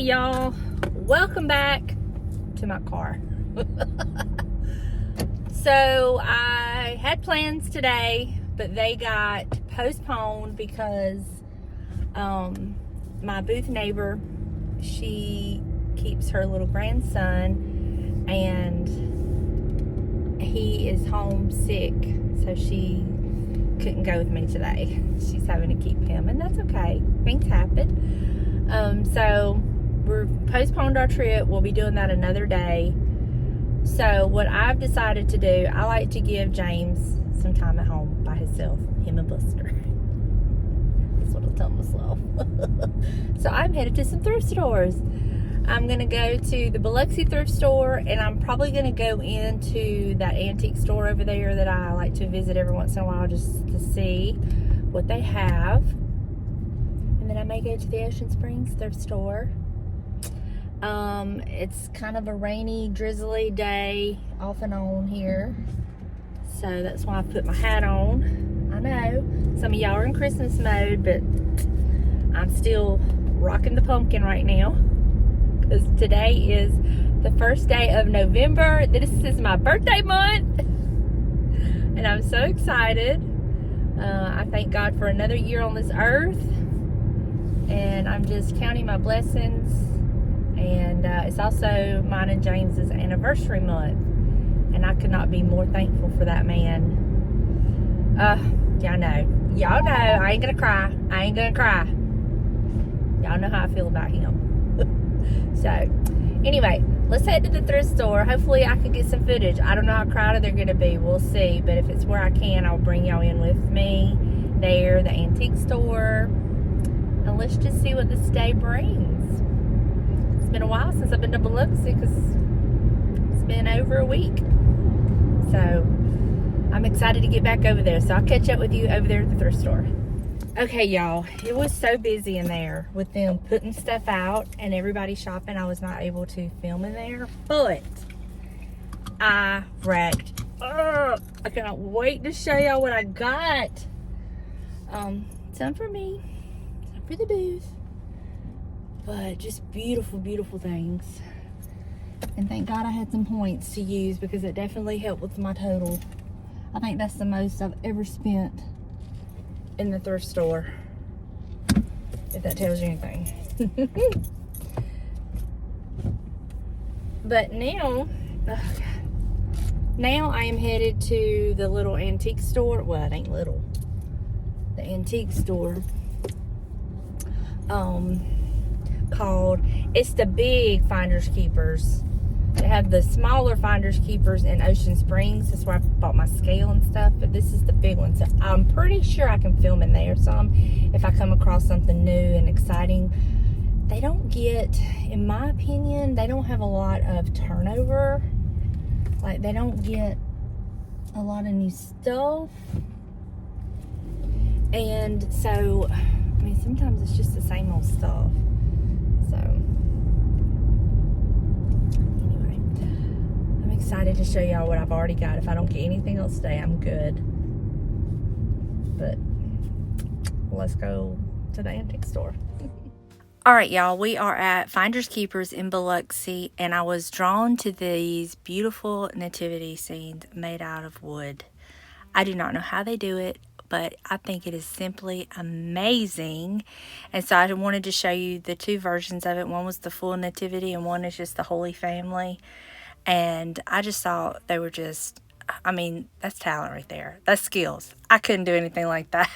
y'all, welcome back to my car. So I had plans today, but they got postponed because my booth neighbor, she keeps her little grandson and he is homesick, so she couldn't go with me today. She's having to keep him, and that's okay, things happen. So we're postponed our trip. We'll be doing that another day. So what I've decided to do, I like to give James some time at home by himself, him and Buster. That's what I'll tell myself. So I'm headed to some thrift stores. I'm gonna go to the Biloxi thrift store, and I'm probably gonna go into that antique store over there that I like to visit every once in a while just to see what they have. And then I may go to the Ocean Springs thrift store. It's kind of a rainy, drizzly day off and on here. So that's why I put my hat on. I know some of y'all are in Christmas mode, but I'm still rocking the pumpkin right now. Because today is the first day of November. This is my birthday month. And I'm so excited. I thank God for another year on this earth. And I'm just counting my blessings. And it's also mine and James's anniversary month. And I could not be more thankful for that man. Y'all know. Y'all know I ain't gonna cry. I ain't gonna cry. Y'all know how I feel about him. So, anyway, let's head to the thrift store. Hopefully I can get some footage. I don't know how crowded they're going to be. We'll see. But if it's where I can, I'll bring y'all in with me. There, the antique store. And let's just see what this day brings. It's been a while since I've been to Biloxi because it's been over a week. So, I'm excited to get back over there. So, I'll catch up with you over there at the thrift store. Okay, y'all, it was so busy in there with them putting stuff out and everybody shopping. I was not able to film in there, but I wrecked. I cannot wait to show y'all what I got. Some for me, some for the booth, but just beautiful, beautiful things. And thank God I had some points to use because it definitely helped with my total. I think that's the most I've ever spent in the thrift store, if that tells you anything. But now, now I am headed to the little antique store. Well, it ain't little. The antique store called, it's the big Finders Keepers. They have the smaller Finders Keepers in Ocean Springs. That's where I bought my scale and stuff, but this is the big one. So I'm pretty sure I can film in there some if I come across something new and exciting. They don't get, in my opinion, they don't have a lot of turnover. Like, they don't get a lot of new stuff. And so, I mean, sometimes it's just the same old stuff. So excited to show y'all what I've already got. If I don't get anything else today, I'm good. But let's go to the antique store. All right, y'all, we are at Finders Keepers in Biloxi, and I was drawn to these beautiful nativity scenes made out of wood. I do not know how they do it, but I think it is simply amazing. And so I wanted to show you the two versions of it. One was the full nativity, and one is just the Holy Family. And I just thought they were just, I mean, that's talent right there. That's skills. I couldn't do anything like that.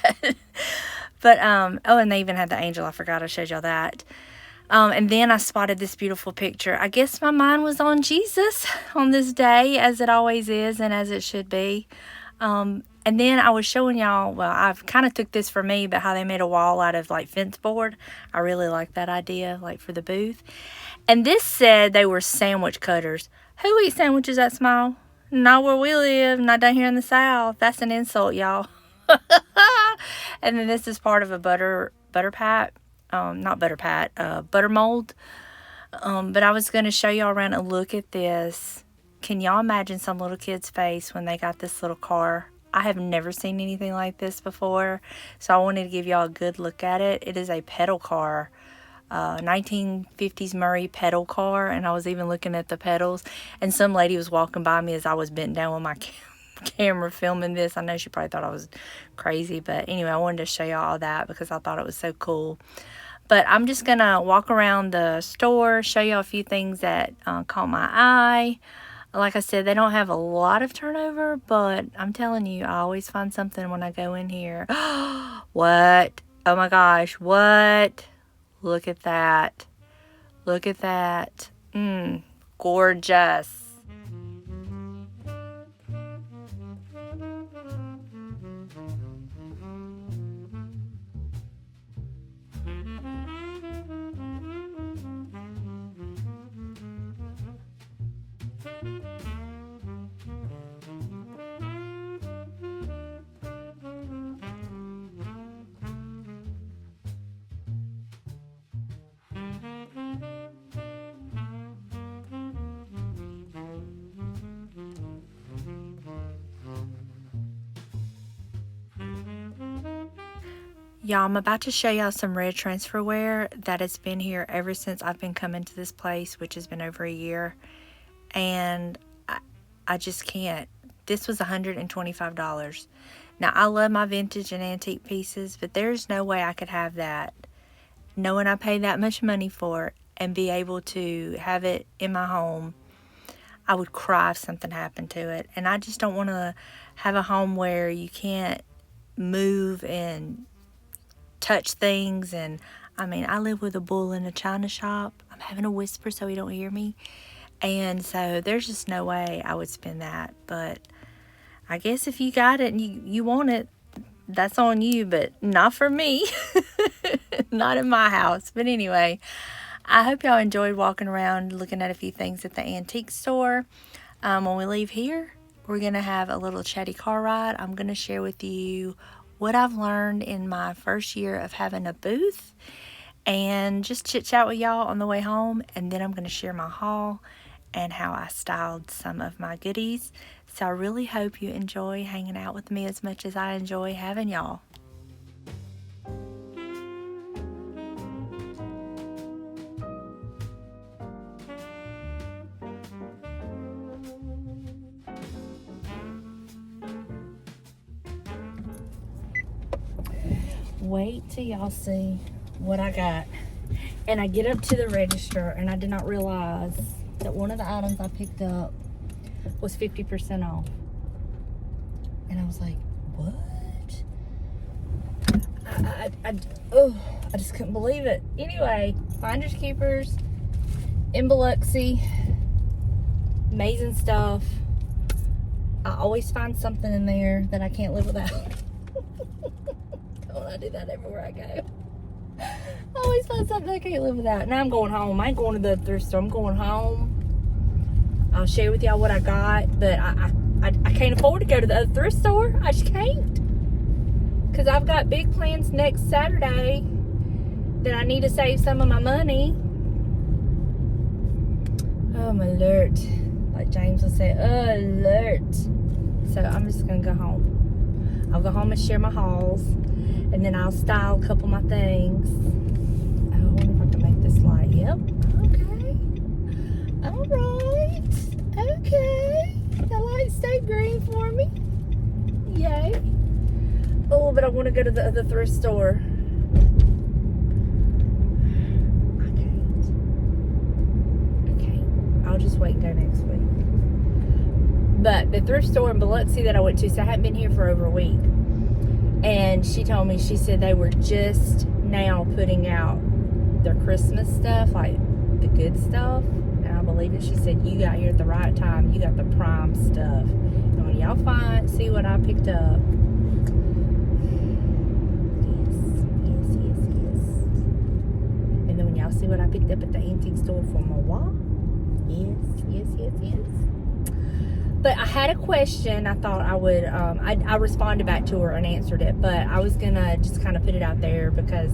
But, oh, and they even had the angel. I forgot I showed y'all that. And then I spotted this beautiful picture. I guess my mind was on Jesus on this day, as it always is and as it should be. And then I was showing y'all, well, I've kind of took this for me, but how they made a wall out of, like, fence board. I really like that idea, like, for the booth. And this said they were sandwich cutters. Who eats sandwiches that small? Not where we live, not down here in the South. That's an insult, y'all. And then this is part of a butter pat. Not butter pat, butter mold. But I was going to show y'all around and look at this. Can y'all imagine some little kid's face when they got this little car? I have never seen anything like this before. So I wanted to give y'all a good look at it. It is a pedal car. 1950s Murray pedal car, and I was even looking at the pedals, and some lady was walking by me as I was bent down with my camera filming this. I know she probably thought I was crazy, but anyway, I wanted to show y'all all that because I thought it was so cool. But I'm just gonna walk around the store, show y'all a few things that caught my eye. Like I said, they don't have a lot of turnover, but I'm telling you, I always find something when I go in here. What? Oh my gosh, what? Look at that. Look at that. Gorgeous. Y'all, I'm about to show y'all some red transferware that has been here ever since I've been coming to this place, which has been over a year. And I just can't. This was $125. Now, I love my vintage and antique pieces, but there's no way I could have that, knowing I paid that much money for it, and be able to have it in my home. I would cry if something happened to it. And I just don't want to have a home where you can't move and touch things. And I mean, I live with a bull in a china shop. I'm having a whisper so he don't hear me, and so there's just no way I would spend that. But I guess if you got it and you want it, that's on you, but not for me. Not in my house. But anyway, I hope y'all enjoyed walking around looking at a few things at the antique store. When we leave here, we're gonna have a little chatty car ride. I'm gonna share with you what I've learned in my first year of having a booth, and just chit chat with y'all on the way home. And then I'm going to share my haul and how I styled some of my goodies. So I really hope you enjoy hanging out with me as much as I enjoy having y'all. Wait till y'all see what I got. And I get up to the register, and I did not realize that one of the items I picked up was 50% off. And I was like, what? I just couldn't believe it. Anyway, finders keepers in Biloxi, amazing stuff. I always find something in there that I can't live without. Don't I do that everywhere I go? I always find something I can't live without. Now I'm going home. I ain't going to the thrift store. I'm going home. I'll share with y'all what I got, but I can't afford to go to the other thrift store. I just can't. Because I've got big plans next Saturday that I need to save some of my money. Oh, my Lord. Like James will say, oh, Lord. So I'm just going to go home. I'll go home and share my hauls. And then I'll style a couple of my things. Oh, I wonder if I can make this light. Yep. Okay. All right. Okay. The light stayed green for me. Yay. Oh, but I want to go to the other thrift store. I can't. I'll just wait and go next week. But the thrift store in Biloxi that I went to, so I haven't been here for over a week. And she told me, she said they were just now putting out their Christmas stuff, like the good stuff. And I believe it. She said, you got here at the right time. You got the prime stuff. And when y'all see what I picked up. Yes. And then when y'all see what I picked up at the antique store for my wall. Yes. But I had a question. I thought I would, I responded back to her and answered it, but I was gonna just kind of put it out there because,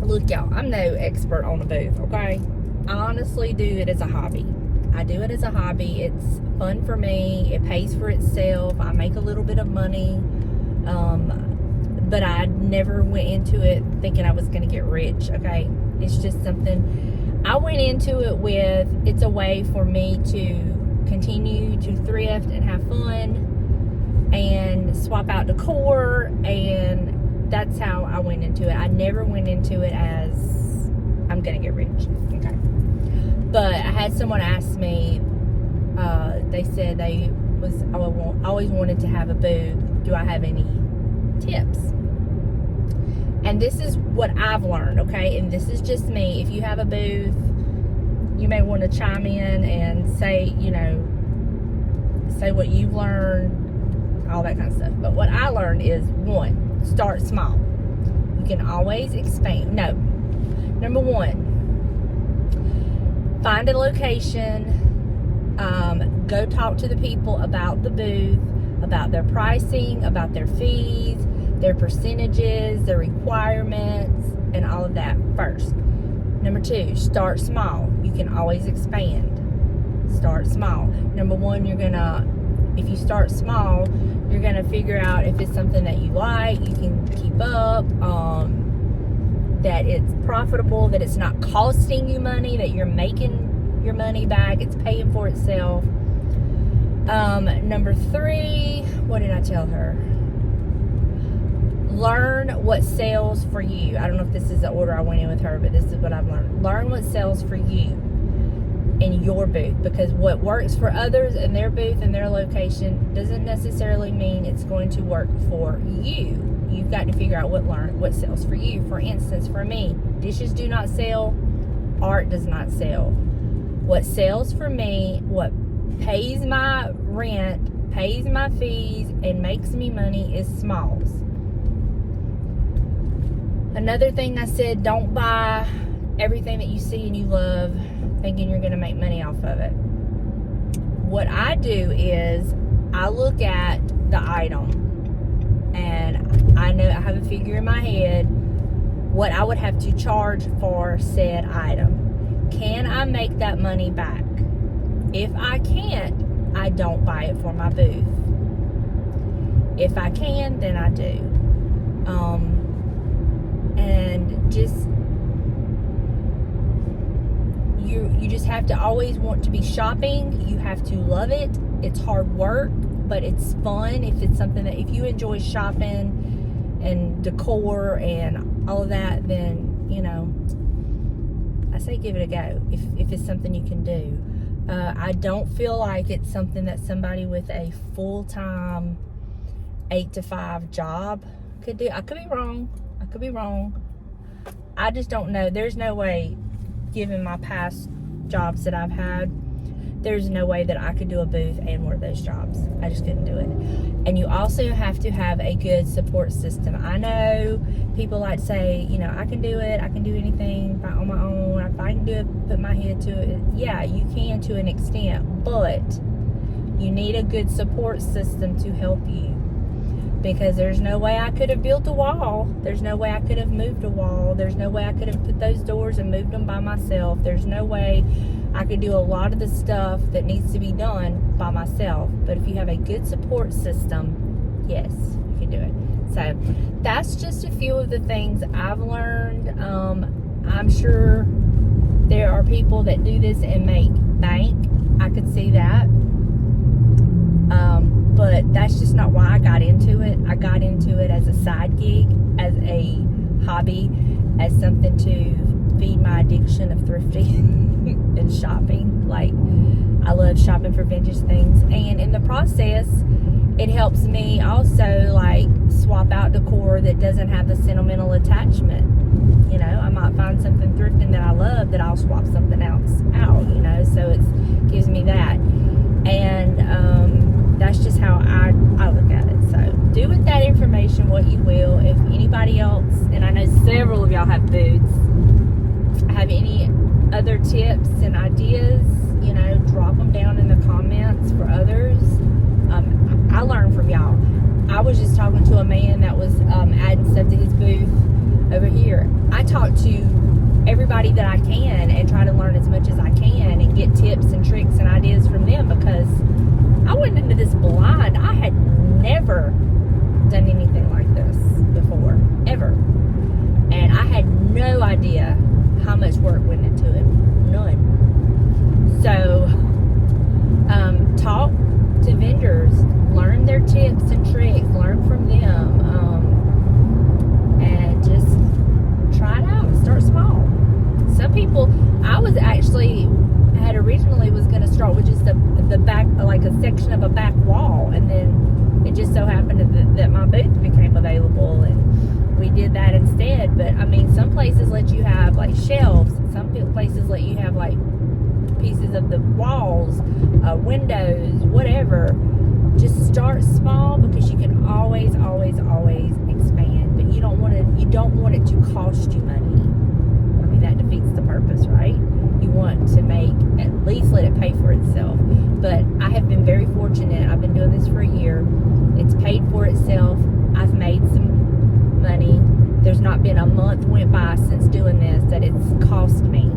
look y'all, I'm no expert on a booth, okay? I honestly do it as a hobby. I do it as a hobby. It's fun for me. It pays for itself. I make a little bit of money. but I never went into it thinking I was going to get rich, okay? It's just something I went into it with. It's a way for me to continue to thrift and have fun and swap out decor, and that's how I went into it. I never went into it as I'm going to get rich, okay? But I had someone ask me, they said they always wanted to have a booth. Do I have any tips? And this is what I've learned, okay? And this is just me. If you have a booth, you may want to chime in and say, you know, say what you've learned, all that kind of stuff. But what I learned is, one, start small. You can always expand. No. Number one, find a location. Go talk to the people about the booth, about their pricing, about their fees, their percentages, their requirements, and all of that first. Number two, start small. You can always expand. Start small. Number one, if you start small, you're gonna figure out if it's something that you like, you can keep up, that it's profitable, that it's not costing you money, that you're making your money back, it's paying for itself. Number three, what did I tell her? Learn what sells for you. I don't know if this is the order I went in with her, but this is what I've learned. Learn what sells for you in your booth, because what works for others in their booth and their location doesn't necessarily mean it's going to work for you. You've got to figure out what sells for you. For instance, for me, dishes do not sell, art does not sell. What sells for me, what pays my rent, pays my fees, and makes me money is smalls. Another thing I said, don't buy everything that you see and you love thinking you're going to make money off of it. What I do is I look at the item, and I know I have a figure in my head what I would have to charge for said item. Can I make that money back? If I can't, I don't buy it for my booth. If I can, then I do. And just you just have to always want to be shopping. You have to love it. It's hard work, but it's fun. If it's something that, if you enjoy shopping and decor and all of that, then, you know, I say give it a go if it's something you can do. I don't feel like it's something that somebody with a full-time 8-to-5 job could do. I could be wrong. I just don't know. There's no way, given my past jobs that I've had, there's no way that I could do a booth and work those jobs. I just couldn't do it. And you also have to have a good support system. I know people like to say, you know, I can do it. I can do anything on my own. If I can do it, put my head to it. Yeah, you can to an extent, but you need a good support system to help you. Because there's no way I could have built a wall. There's no way I could have moved a wall. There's no way I could have put those doors and moved them by myself. There's no way I could do a lot of the stuff that needs to be done by myself. But if you have a good support system, yes, you can do it. So that's just a few of the things I've learned. I'm sure there are people that do this and make bank. I could see that. But that's just not why I got into it. I got into it as a side gig, as a hobby, as something to feed my addiction of thrifting and shopping. Like, I love shopping for vintage things. And in the process, it helps me also, like, swap out decor that doesn't have the sentimental attachment. You know, I might find something thrifting that I love that I'll swap something else out, you know. So it gives me that. And that's just how I look at it. So do with that information what you will. If anybody else, and I know several of y'all have booths, have any other tips and ideas, you know, drop them down in the comments for others. I learned from y'all. I was just talking to a man that was adding stuff to his booth over here. I talk to everybody that I can and try to learn as much as I can and get tips and tricks and ideas from them, because I went into this blind. I had never done anything like this before. actually had originally was going to start with just the back, like a section of a back wall, and then it just so happened that my booth became available, and we did that instead. But I mean, some places let you have like shelves, some places let you have like pieces of the walls, windows, whatever. Just start small, because you can always expand, but you don't want it to cost you money. I mean, that defeats the purpose, right? You want to at least let it pay for itself. But I have been very fortunate. I've been doing this for a year. It's paid for itself. I've made some money. There's not been a month went by since doing this that it's cost me.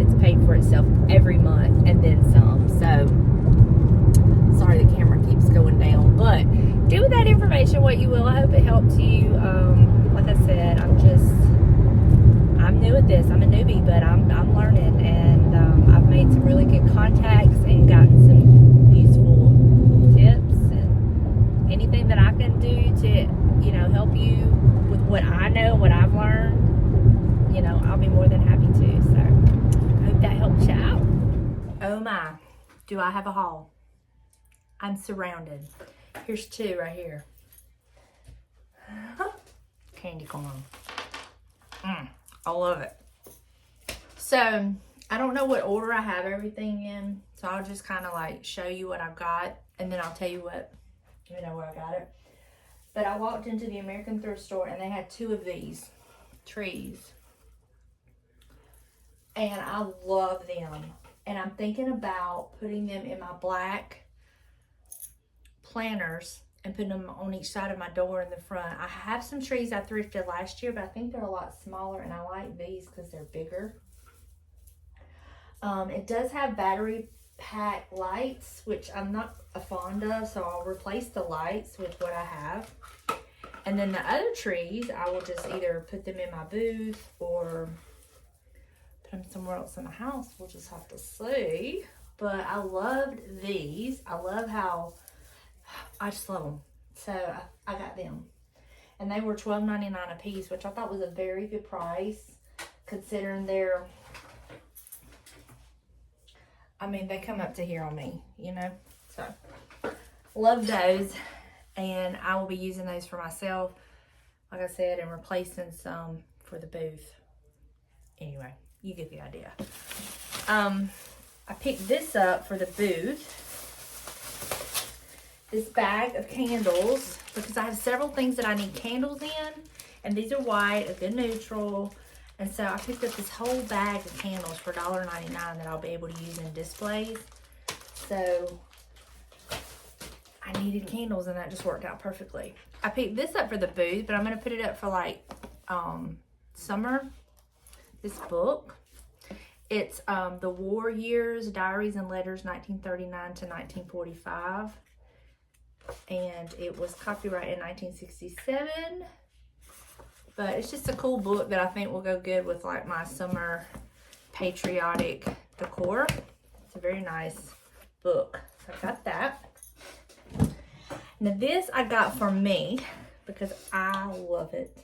It's paid for itself every month and then some. So sorry the camera keeps going down, but do with that information what you will. I hope it helps you. Like I said, I'm new at this. I'm a newbie, but I'm learning, and I've made some really good contacts and gotten some useful tips, and anything that I can do to, help you with what I know and what I've learned, I'll be more than happy to. So I hope that helps you out. Oh my, do I have a haul? I'm surrounded. Here's two right here. Candy corn. I love it. So I don't know what order I have everything in, so I'll just kind of like show you what I've got, and then I'll tell you where I got it. But I walked into the American thrift store, and they had two of these trees, and I love them. And I'm thinking about putting them in my black planters and putting them on each side of my door in the front. I have some trees I thrifted last year, but I think they're a lot smaller, and I like these because they're bigger. It does have battery pack lights, which I'm not fond of, so I'll replace the lights with what I have. And then the other trees, I will just either put them in my booth or put them somewhere else in the house. We'll just have to see. But I loved these. I just love them. So I got them. And they were $12.99 a piece, which I thought was a very good price, considering they come up to here on me, So, love those. And I will be using those for myself, like I said, and replacing some for the booth. Anyway, you get the idea. I picked this up for the booth. This bag of candles, because I have several things that I need candles in, and these are white, a good neutral, and so I picked up this whole bag of candles for $1.99 that I'll be able to use in displays. So I needed candles, and that just worked out perfectly. I picked this up for the booth, but I'm going to put it up for like summer. This book, it's the War Years, Diaries and Letters, 1939 to 1945. And it was copyrighted in 1967. But it's just a cool book that I think will go good with like my summer patriotic decor. It's a very nice book. So I got that. Now this I got for me because I love it.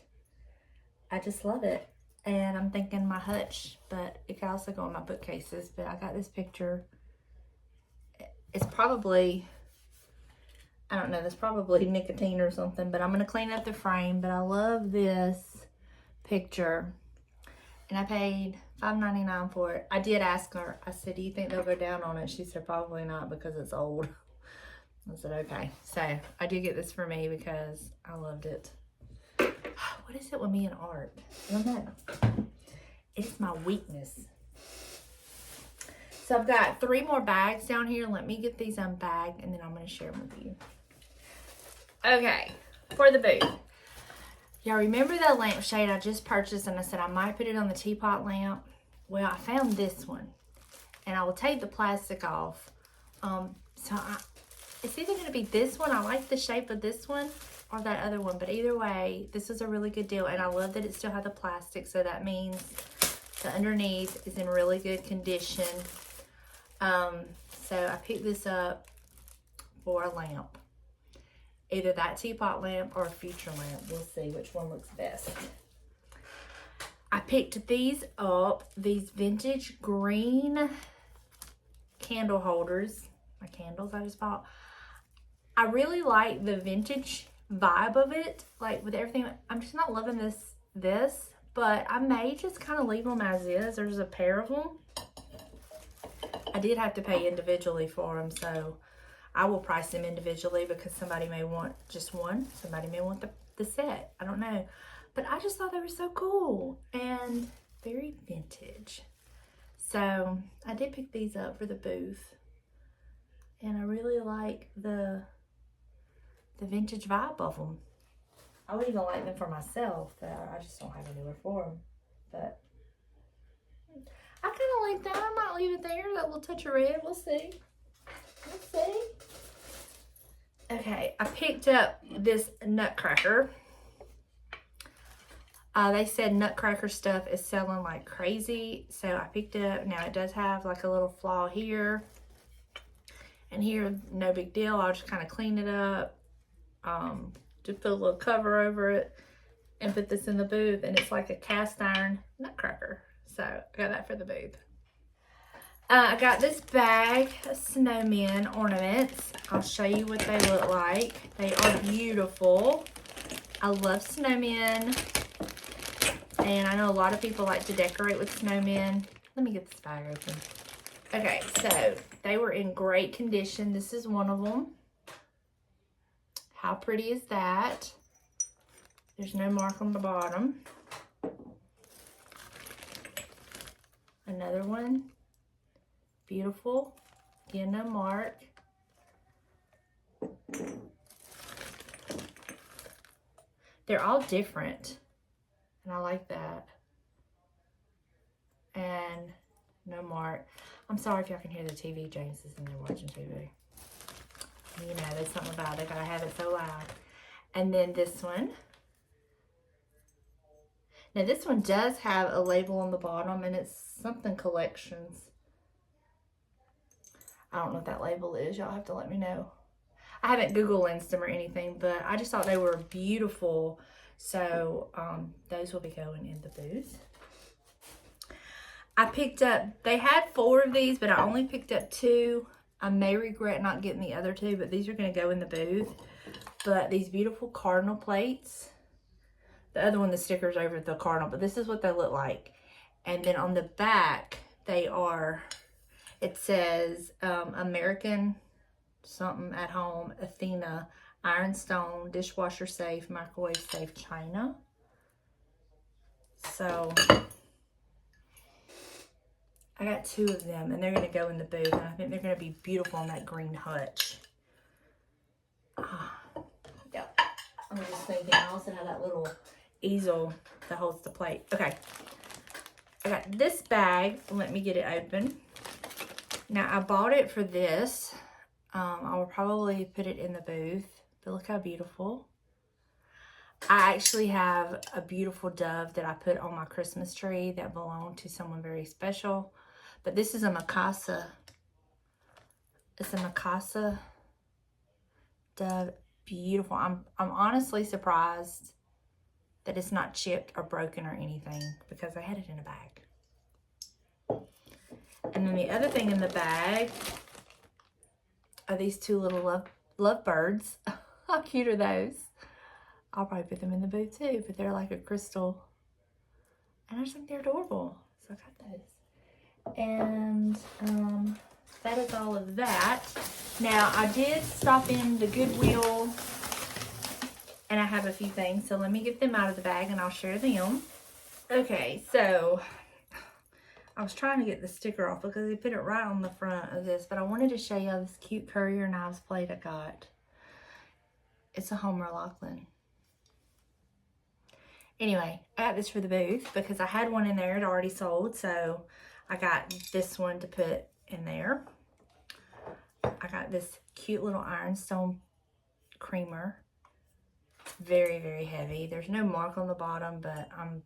I just love it. And I'm thinking my hutch, but it can also go in my bookcases. But I got this picture. It's probably, I don't know, that's probably nicotine or something, but I'm going to clean up the frame. But I love this picture. And I paid $5.99 for it. I did ask her, I said, do you think they'll go down on it? She said, probably not because it's old. I said, okay. So I did get this for me because I loved it. What is it with me and art? I don't know. It's my weakness. So I've got 3 more bags down here. Let me get these unbagged and then I'm going to share them with you. Okay, for the booth. Y'all remember that lampshade I just purchased and I said I might put it on the teapot lamp? Well, I found this one. And I will take the plastic off. It's either going to be this one. I like the shape of this one or that other one. But either way, this was a really good deal. And I love that it still had the plastic. So that means the underneath is in really good condition. So I picked this up for a lamp. Either that teapot lamp or a future lamp. We'll see which one looks best. I picked these up, these vintage green candle holders. My candles I just bought. I really like the vintage vibe of it, like with everything. I'm just not loving this, but I may just kind of leave them as is. There's a pair of them. I did have to pay individually for them, so I will price them individually because somebody may want just one. Somebody may want the set. I don't know. But I just thought they were so cool and very vintage. So I did pick these up for the booth. And I really like the vintage vibe of them. I would even like them for myself. I just don't have anywhere for them. But I kind of like that. I might leave it there. That little touch of red. We'll see. We'll see. Okay, I picked up this nutcracker. They said nutcracker stuff is selling like crazy. So I picked it up. Now it does have like a little flaw here. And here, no big deal. I'll just kind of clean it up. Just put a little cover over it and put this in the booth. And it's like a cast iron nutcracker. So I got that for the booth. I got this bag of snowman ornaments. I'll show you what they look like. They are beautiful. I love snowmen. And I know a lot of people like to decorate with snowmen. Let me get this bag open. Okay, so they were in great condition. This is one of them. How pretty is that? There's no mark on the bottom. Another one. Beautiful. Again, no mark. They're all different. And I like that. And no mark. I'm sorry if y'all can hear the TV. James is in there watching TV. You know, there's something about it. I gotta have it so loud. And then this one. Now this one does have a label on the bottom and it's something collections. I don't know what that label is. Y'all have to let me know. I haven't Google lensed them or anything, but I just thought they were beautiful. So those will be going in the booth. I picked up, they had 4 of these, but I only picked up 2. I may regret not getting the other 2, but these are going to go in the booth. But these beautiful cardinal plates. The other one, the sticker's over the cardinal, but this is what they look like. And then on the back, they are, it says American something at home, Athena, ironstone, dishwasher safe, microwave safe china. So I got 2 of them and they're going to go in the booth. And I think they're going to be beautiful on that green hutch. Yeah. I'm just thinking I also have that little easel that holds the plate. Okay. I got this bag. Let me get it open. Now I bought it for this. I will probably put it in the booth. But look how beautiful. I actually have a beautiful dove that I put on my Christmas tree that belonged to someone very special. But this is a Mikasa. It's a Mikasa dove. Beautiful. I'm honestly surprised that it's not chipped or broken or anything because I had it in a bag. And then the other thing in the bag are these 2 little love birds. How cute are those? I'll probably put them in the booth too, but they're like a crystal. And I just think they're adorable. So I got those. And that is all of that. Now, I did stop in the Goodwill and I have a few things. So let me get them out of the bag and I'll share them. Okay, so I was trying to get the sticker off because they put it right on the front of this, but I wanted to show you this cute Courier Knives plate I got. It's a Homer Lachlan. Anyway, I got this for the booth because I had one in there. It already sold, so I got this one to put in there. I got this cute little ironstone creamer. It's very, very heavy. There's no mark on the bottom, but I'm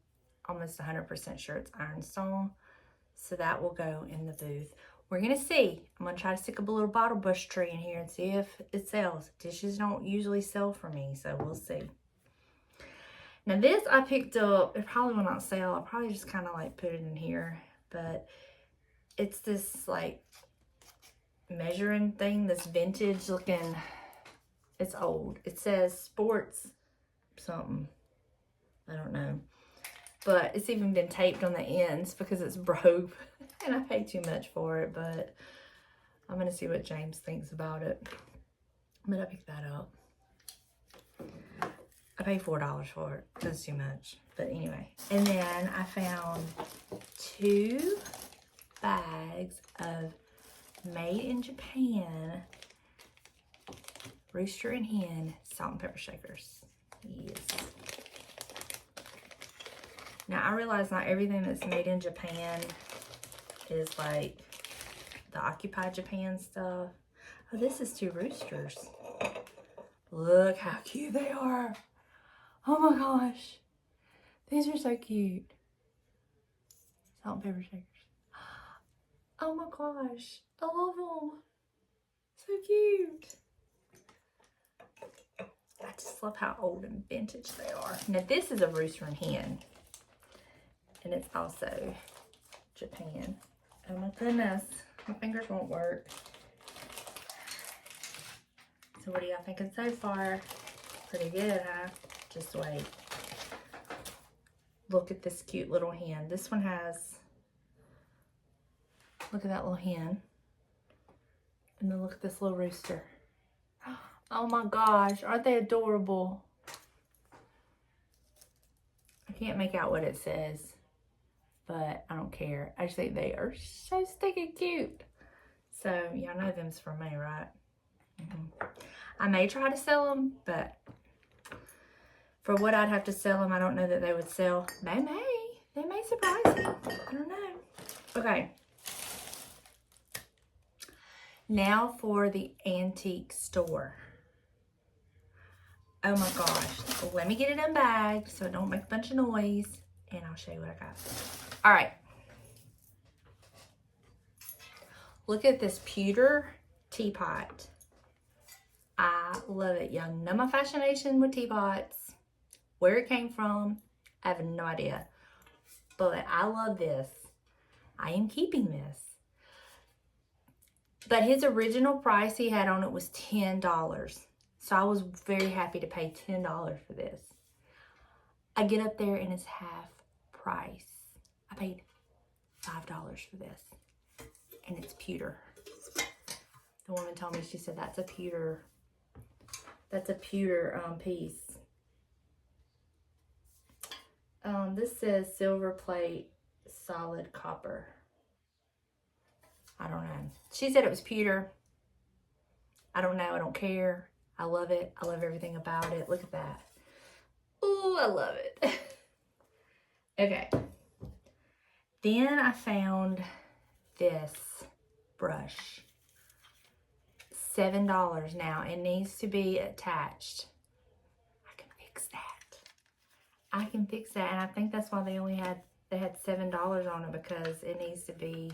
almost 100% sure it's ironstone. So that will go in the booth. We're going to see. I'm going to try to stick up a little bottle bush tree in here and see if it sells. Dishes don't usually sell for me, so we'll see. Now this I picked up, it probably will not sell. I'll probably just kind of like put it in here. But it's this like measuring thing, this vintage looking, it's old. It says sports something. I don't know. But it's even been taped on the ends because it's broke. And I paid too much for it. But I'm going to see what James thinks about it. But I picked that up. I paid $4 for it. That's too much. But anyway. And then I found 2 bags of made in Japan rooster and hen salt and pepper shakers. Yes. Now I realize not everything that's made in Japan is like the occupied Japan stuff. Oh, this is 2 roosters. Look how cute they are. Oh my gosh. These are so cute. Salt and pepper shakers. Oh my gosh. I love them. So cute. I just love how old and vintage they are. Now this is a rooster and hen. And it's also Japan. Oh my goodness. My fingers won't work. So what are y'all thinking so far? Pretty good, huh? Just wait. Look at this cute little hen. This one has, look at that little hen. And then look at this little rooster. Oh my gosh, aren't they adorable? I can't make out what it says, but I don't care. I just think they are so stinking cute. So y'all know them's for me, right? I may try to sell them, but for what I'd have to sell them, I don't know that they would sell. They may surprise me. I don't know. Okay. Now for the antique store. Oh my gosh. Let me get it unbagged so it don't make a bunch of noise, and I'll show you what I got. All right. Look at this pewter teapot. I love it. Y'all know my fascination with teapots. Where it came from, I have no idea. But I love this. I am keeping this. But his original price he had on it was $10. So I was very happy to pay $10 for this. I get up there and it's half price. I paid $5 for this. And it's pewter. The woman told me, she said that's a pewter piece. This says silver plate, solid copper. I don't know. She said it was pewter. I don't know. I don't care. I love it. I love everything about it. Look at that. Ooh, I love it. Okay. Then I found this brush. $7 now. It needs to be attached. I can fix that. I can fix that. And I think that's why they had $7 on it, because it needs to be,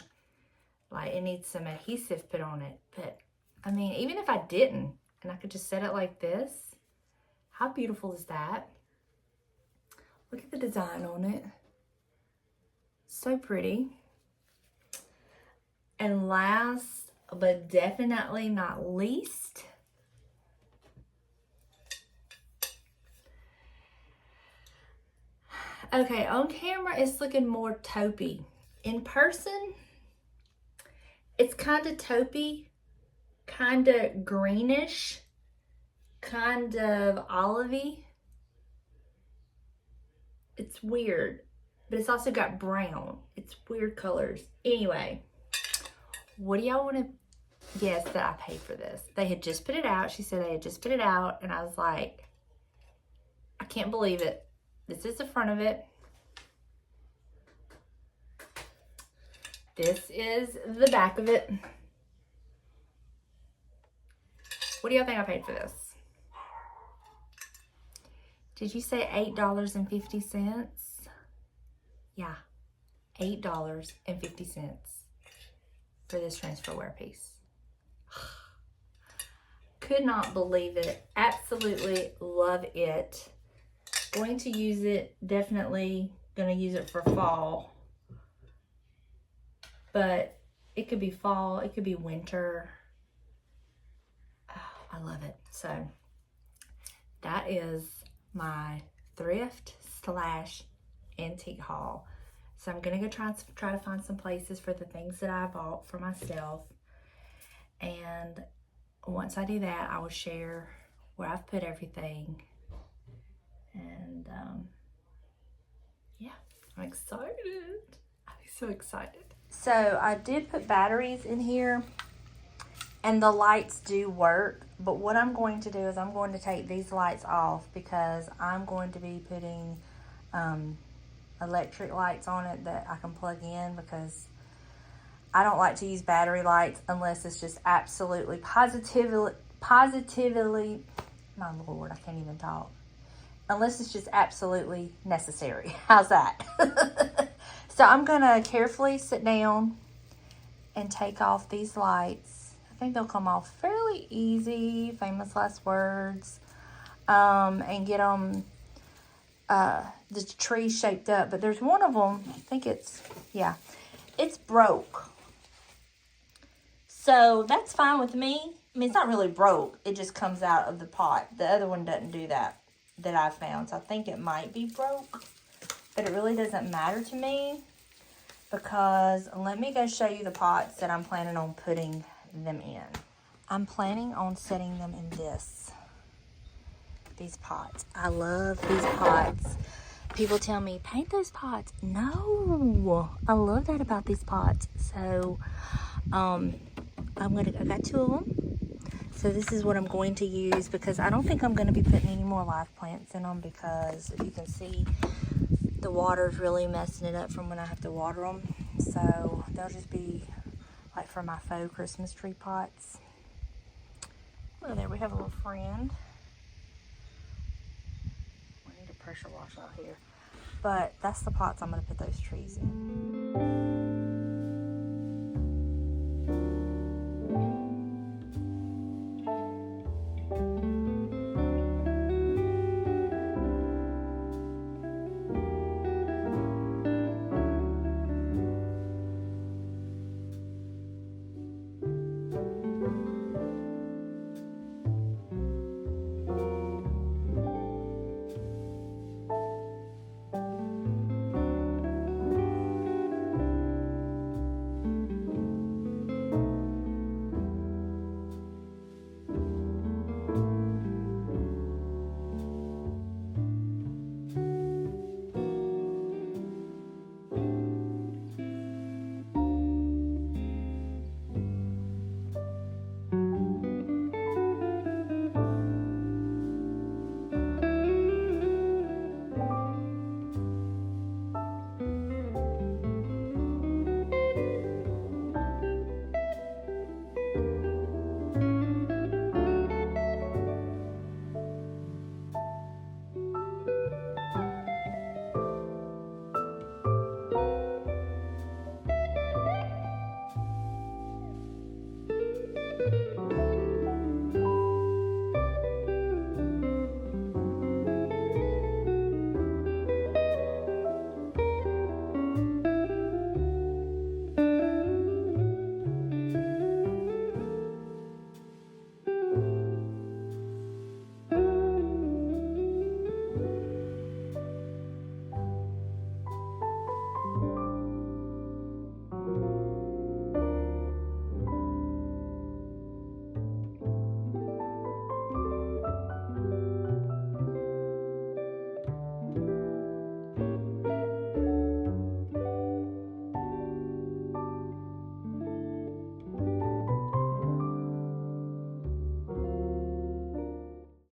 like, it needs some adhesive put on it. But, I mean, even if I didn't, and I could just set it like this, how beautiful is that? Look at the design on it. So pretty. And last, but definitely not least, okay, on camera it's looking more taupey. In person, it's kind of taupey, kind of greenish, kind of olivey. It's weird, but it's also got brown. It's weird colors. Anyway, what do y'all want to guess that I paid for this? They had just put it out. She said they had just put it out, and I was like, I can't believe it. This is the front of it. This is the back of it. What do y'all think I paid for this? Did you say $8.50? Yeah, $8.50 for this transferware piece. Could not believe it. Absolutely love it. Going to use it, definitely going to use it for fall. But it could be fall, it could be winter. Oh, I love it. So that is my thrift / antique haul. So I'm gonna go try to find some places for the things that I bought for myself. And once I do that, I will share where I've put everything. And yeah, I'm excited. I'm so excited. So I did put batteries in here, and the lights do work. But what I'm going to do is I'm going to take these lights off because I'm going to be putting electric lights on it that I can plug in, because I don't like to use battery lights unless it's just absolutely positively, my Lord, I can't even talk. Unless it's just absolutely necessary. How's that? So I'm gonna carefully sit down and take off these lights. I think they'll come off fairly easy, famous last words, and get them the tree shaped up. But there's one of them, I think it's broke. So that's fine with me. I mean, it's not really broke. It just comes out of the pot. The other one doesn't do that I found. So I think it might be broke. But it really doesn't matter to me, because let me go show you the pots that I'm planning on putting them in. I'm planning on setting them in these pots. I love these pots. People tell me, paint those pots. No, I love that about these pots. So I got 2 of them. So this is what I'm going to use, because I don't think I'm going to be putting any more live plants in them, because if you can see, the water's really messing it up from when I have to water them. So they'll just be like for my faux Christmas tree pots. Oh, there we have a little friend. We need a pressure wash out here. But that's the pots I'm going to put those trees in.